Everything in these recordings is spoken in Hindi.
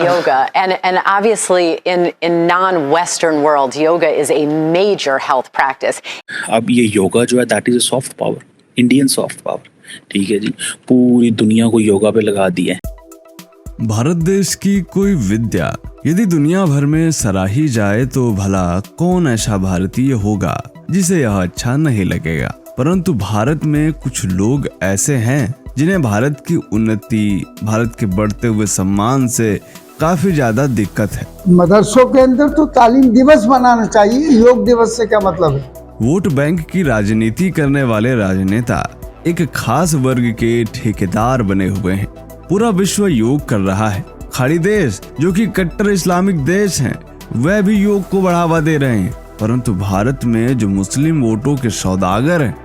yoga, and obviously in non-Western world, yoga is a major health practice. अब ये योगा जो है that is a soft power, Indian soft power, ठीक है जी, पूरी दुनिया को योगा पे लगा दिया है। भारत देश की कोई विद्या यदि दुनिया भर में सराही जाए तो भला कौन ऐसा भारतीय होगा जिसे यह अच्छा नहीं लगेगा। परंतु भारत में कुछ लोग ऐसे हैं जिन्हें भारत की उन्नति, भारत के बढ़ते हुए सम्मान से काफी ज्यादा दिक्कत है। मदरसों के अंदर तो तालीम दिवस मनाना चाहिए, योग दिवस से क्या मतलब है। वोट बैंक की राजनीति करने वाले राजनेता एक खास वर्ग के ठेकेदार बने हुए हैं। पूरा विश्व योग कर रहा है। खाड़ी देश जो कि कट्टर इस्लामिक देश हैं, वह भी योग को बढ़ावा दे रहे हैं। परंतु भारत में जो मुस्लिम वोटों के सौदागर हैं,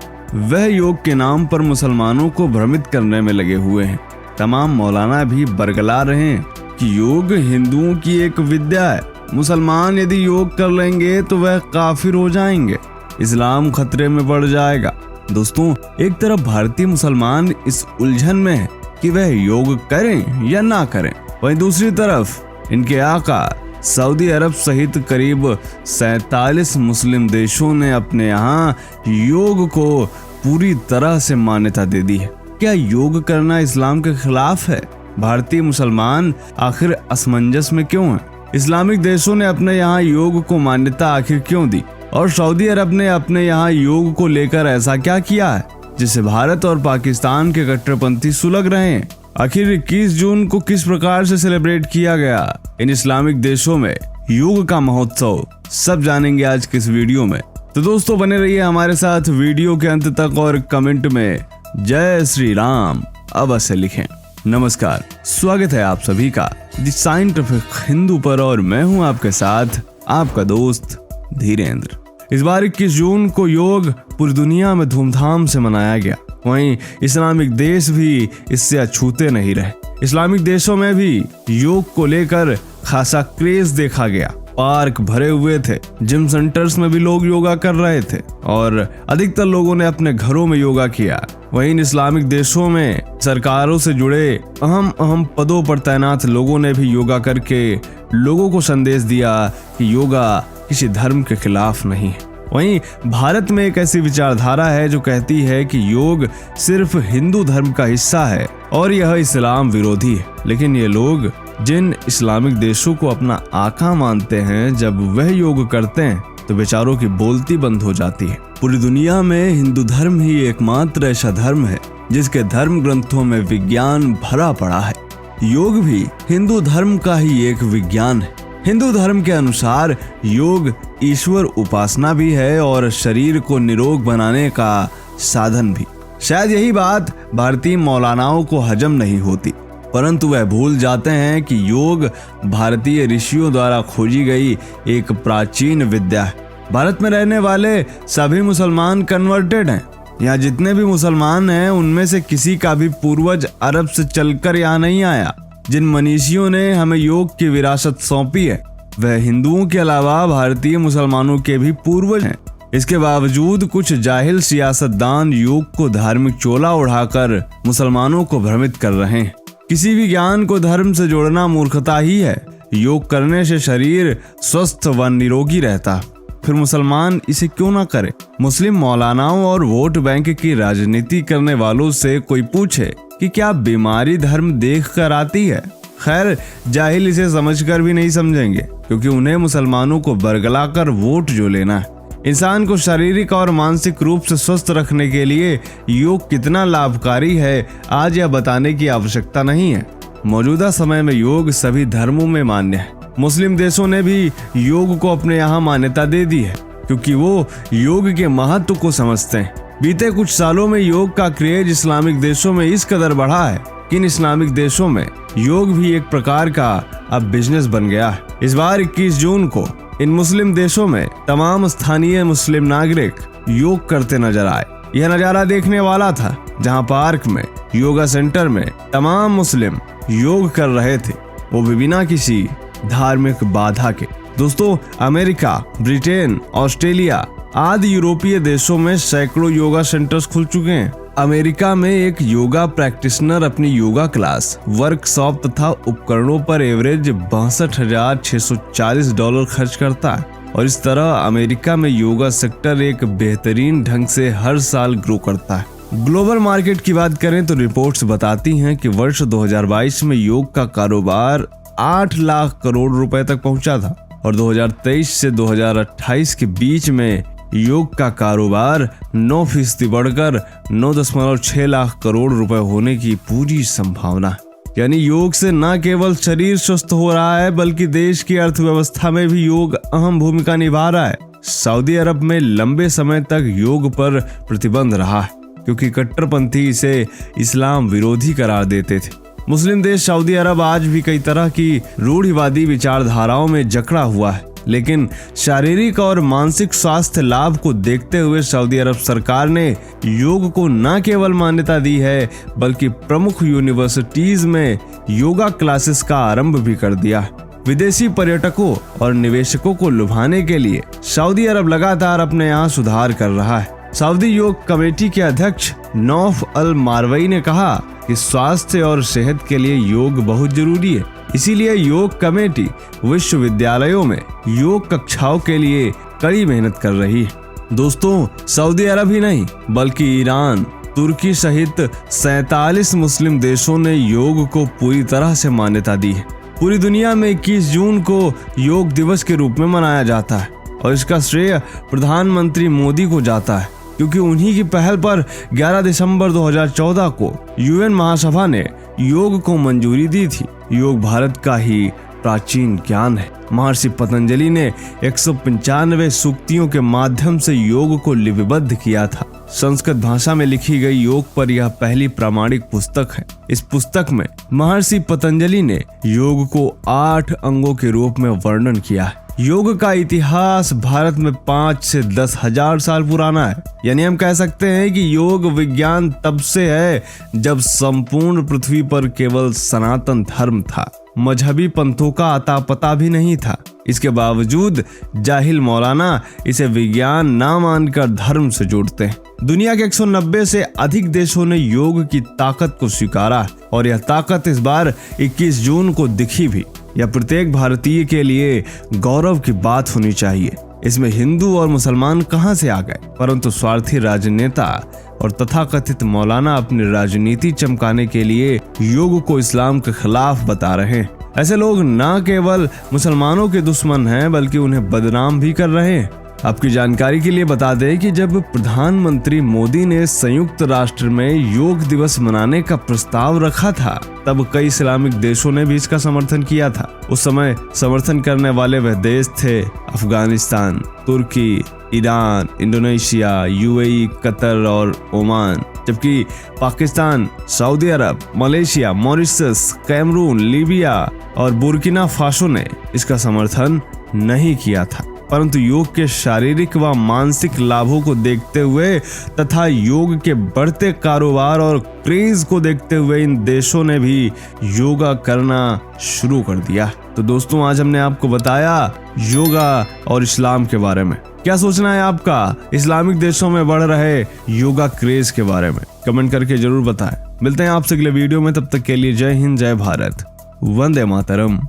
वह योग के नाम पर मुसलमानों को भ्रमित करने में लगे हुए हैं। तमाम मौलाना भी बरगला रहे हैं कि योग हिंदुओं की एक विद्या है, मुसलमान यदि योग कर लेंगे तो वह काफिर हो जाएंगे, इस्लाम खतरे में पड़ जाएगा। दोस्तों, एक तरफ भारतीय मुसलमान इस उलझन में है कि वह योग करें या ना करें, वहीं दूसरी तरफ इनके आका सऊदी अरब सहित करीब 47 मुस्लिम देशों ने अपने यहाँ योग को पूरी तरह से मान्यता दे दी है। क्या योग करना इस्लाम के खिलाफ है? भारतीय मुसलमान आखिर असमंजस में क्यों हैं? इस्लामिक देशों ने अपने यहाँ योग को मान्यता आखिर क्यों दी और सऊदी अरब ने अपने यहाँ योग को लेकर ऐसा क्या किया है जिससे भारत और पाकिस्तान के कट्टरपंथी सुलग रहे हैं? आखिर 21 जून को किस प्रकार से सेलिब्रेट किया गया इन इस्लामिक देशों में योग का महोत्सव, सब जानेंगे आज के इस वीडियो में। तो दोस्तों, बने रहिए हमारे साथ वीडियो के अंत तक और कमेंट में जय श्री राम अवश्य लिखें। नमस्कार, स्वागत है आप सभी का द साइंटिफिक हिंदू पर और मैं हूं आपके साथ आपका दोस्त धीरेन्द्र। इस बार 21 जून को योग पूरी दुनिया में धूमधाम से मनाया गया। वहीं इस्लामिक देश भी इससे अछूते नहीं रहे। इस्लामिक देशों में भी योग को लेकर खासा क्रेज देखा गया। पार्क भरे हुए थे, जिम सेंटर्स में भी लोग योगा कर रहे थे और अधिकतर लोगों ने अपने घरों में योगा किया। वहीं इन इस्लामिक देशों में सरकारों से जुड़े अहम पदों पर तैनात लोगों ने भी योगा करके लोगों को संदेश दिया कि योगा किसी धर्म के खिलाफ नहीं है। वहीं भारत में एक ऐसी विचारधारा है जो कहती है कि योग सिर्फ हिंदू धर्म का हिस्सा है और यह इस्लाम विरोधी है। लेकिन ये लोग जिन इस्लामिक देशों को अपना आका मानते हैं, जब वह योग करते हैं तो बेचारों की बोलती बंद हो जाती है। पूरी दुनिया में हिंदू धर्म ही एकमात्र ऐसा धर्म है जिसके धर्म ग्रंथों में विज्ञान भरा पड़ा है। योग भी हिंदू धर्म का ही एक विज्ञान है। हिंदू धर्म के अनुसार योग ईश्वर उपासना भी है और शरीर को निरोग बनाने का साधन भी। शायद यही बात भारतीय मौलानाओं को हजम नहीं होती, परंतु वह भूल जाते हैं कि योग भारतीय ऋषियों द्वारा खोजी गई एक प्राचीन विद्या है। भारत में रहने वाले सभी मुसलमान कन्वर्टेड हैं। यहाँ जितने भी मुसलमान हैं उनमें से किसी का भी पूर्वज अरब से चलकर यहाँ नहीं आया। जिन मनीषियों ने हमें योग की विरासत सौंपी है वह हिंदुओं के अलावा भारतीय मुसलमानों के भी पूर्वज हैं। इसके बावजूद कुछ जाहिल सियासतदान योग को धार्मिक चोला उड़ाकर मुसलमानों को भ्रमित कर रहे हैं। किसी भी ज्ञान को धर्म से जोड़ना मूर्खता ही है। योग करने से शरीर स्वस्थ व निरोगी रहता, फिर मुसलमान इसे क्यों ना करे। मुस्लिम मौलानाओं और वोट बैंक की राजनीति करने वालों से कोई पूछे कि क्या बीमारी धर्म देख कर आती है? खैर, जाहिल इसे समझकर भी नहीं समझेंगे, क्योंकि उन्हें मुसलमानों को बरगलाकर वोट जो लेना है। इंसान को शारीरिक और मानसिक रूप से स्वस्थ रखने के लिए योग कितना लाभकारी है आज यह बताने की आवश्यकता नहीं है। मौजूदा समय में योग सभी धर्मों में मान्य है। मुस्लिम देशों ने भी योग को अपने यहाँ मान्यता दे दी है, क्योंकि वो योग के महत्व को समझते हैं। बीते कुछ सालों में योग का क्रेज इस्लामिक देशों में इस कदर बढ़ा है कि इन इस्लामिक देशों में योग भी एक प्रकार का अब बिजनेस बन गया है। इस बार 21 जून को इन मुस्लिम देशों में तमाम स्थानीय मुस्लिम नागरिक योग करते नजर आए। यह नजारा देखने वाला था, जहां पार्क में, योगा सेंटर में तमाम मुस्लिम योग कर रहे थे, वो भी बिना किसी धार्मिक बाधा के। दोस्तों, अमेरिका, ब्रिटेन, ऑस्ट्रेलिया आदि यूरोपीय देशों में सैकड़ों योगा सेंटर्स खुल चुके हैं। अमेरिका में एक योगा प्रैक्टिशनर अपनी योगा क्लास, वर्कशॉप तथा उपकरणों पर एवरेज $62,640 खर्च करता है और इस तरह अमेरिका में योगा सेक्टर एक बेहतरीन ढंग से हर साल ग्रो करता है। ग्लोबल मार्केट की बात करें तो रिपोर्ट्स बताती हैं कि वर्ष 2022 में योग का कारोबार 8 लाख करोड़ रुपए तक पहुंचा था और 2023 से 2028 के बीच में योग का कारोबार 9% बढ़कर 9.6 लाख करोड़ रुपए होने की पूरी संभावना है। यानी योग से न केवल शरीर स्वस्थ हो रहा है बल्कि देश की अर्थव्यवस्था में भी योग अहम भूमिका निभा रहा है। सऊदी अरब में लंबे समय तक योग पर प्रतिबंध रहा है क्योंकि कट्टरपंथी इसे इस्लाम विरोधी करार देते थे। मुस्लिम देश सऊदी अरब आज भी कई तरह की रूढ़िवादी विचारधाराओं में जकड़ा हुआ है, लेकिन शारीरिक और मानसिक स्वास्थ्य लाभ को देखते हुए सऊदी अरब सरकार ने योग को न केवल मान्यता दी है बल्कि प्रमुख यूनिवर्सिटीज में योगा क्लासेस का आरंभ भी कर दिया। विदेशी पर्यटकों और निवेशकों को लुभाने के लिए सऊदी अरब लगातार अपने यहाँ सुधार कर रहा है। सऊदी योग कमेटी के अध्यक्ष नौफ अल मारवई ने कहा कि स्वास्थ्य और सेहत के लिए योग बहुत जरूरी है, इसीलिए योग कमेटी विश्वविद्यालयों में योग कक्षाओं के लिए कड़ी मेहनत कर रही है। दोस्तों, सऊदी अरब ही नहीं बल्कि ईरान, तुर्की सहित 47 मुस्लिम देशों ने योग को पूरी तरह से मान्यता दी है। पूरी दुनिया में 21 जून को योग दिवस के रूप में मनाया जाता है और इसका श्रेय प्रधानमंत्री मोदी को जाता है क्योंकि उन्हीं की पहल पर 11 दिसंबर 2014 को यूएन महासभा ने योग को मंजूरी दी थी। योग भारत का ही प्राचीन ज्ञान है। महर्षि पतंजलि ने 195 सूक्तियों के माध्यम से योग को लिपिबद्ध किया था। संस्कृत भाषा में लिखी गई योग पर यह पहली प्रामाणिक पुस्तक है। इस पुस्तक में महर्षि पतंजलि ने योग को 8 अंगों के रूप में वर्णन किया है। योग का इतिहास भारत में 5 से 10 हजार साल पुराना है। यानी हम कह सकते हैं कि योग विज्ञान तब से है जब संपूर्ण पृथ्वी पर केवल सनातन धर्म था, मजहबी पंथों का अता पता भी नहीं था। इसके बावजूद जाहिल मौलाना इसे विज्ञान ना मानकर धर्म से जोड़ते हैं। दुनिया के 190 से अधिक देशों ने योग की ताकत को स्वीकारा और यह ताकत इस बार 21 जून को दिखी भी। यह प्रत्येक भारतीय के लिए गौरव की बात होनी चाहिए। इसमें हिंदू और मुसलमान कहां से आ गए, परंतु स्वार्थी राजनेता और तथाकथित मौलाना अपनी राजनीति चमकाने के लिए योग को इस्लाम के खिलाफ बता रहे हैं। ऐसे लोग न केवल मुसलमानों के दुश्मन हैं बल्कि उन्हें बदनाम भी कर रहे हैं। आपकी जानकारी के लिए बता दें कि जब प्रधानमंत्री मोदी ने संयुक्त राष्ट्र में योग दिवस मनाने का प्रस्ताव रखा था तब कई इस्लामिक देशों ने भी इसका समर्थन किया था। उस समय समर्थन करने वाले वह देश थे अफगानिस्तान, तुर्की, ईरान, इंडोनेशिया, यूएई, कतर और ओमान, जबकि पाकिस्तान, सऊदी अरब, मलेशिया, मॉरिशस, कैमरून, लीबिया और बुर्किना फासो ने इसका समर्थन नहीं किया था। परंतु योग के शारीरिक व मानसिक लाभों को देखते हुए तथा योग के बढ़ते कारोबार और क्रेज को देखते हुए इन देशों ने भी योगा करना शुरू कर दिया। तो दोस्तों, आज हमने आपको बताया योगा और इस्लाम के बारे में। क्या सोचना है आपका इस्लामिक देशों में बढ़ रहे योगा क्रेज के बारे में? कमेंट करके जरूर बताएं। मिलते हैं आपसे अगले वीडियो में, तब तक के लिए जय हिंद, जय भारत, वंदे मातरम।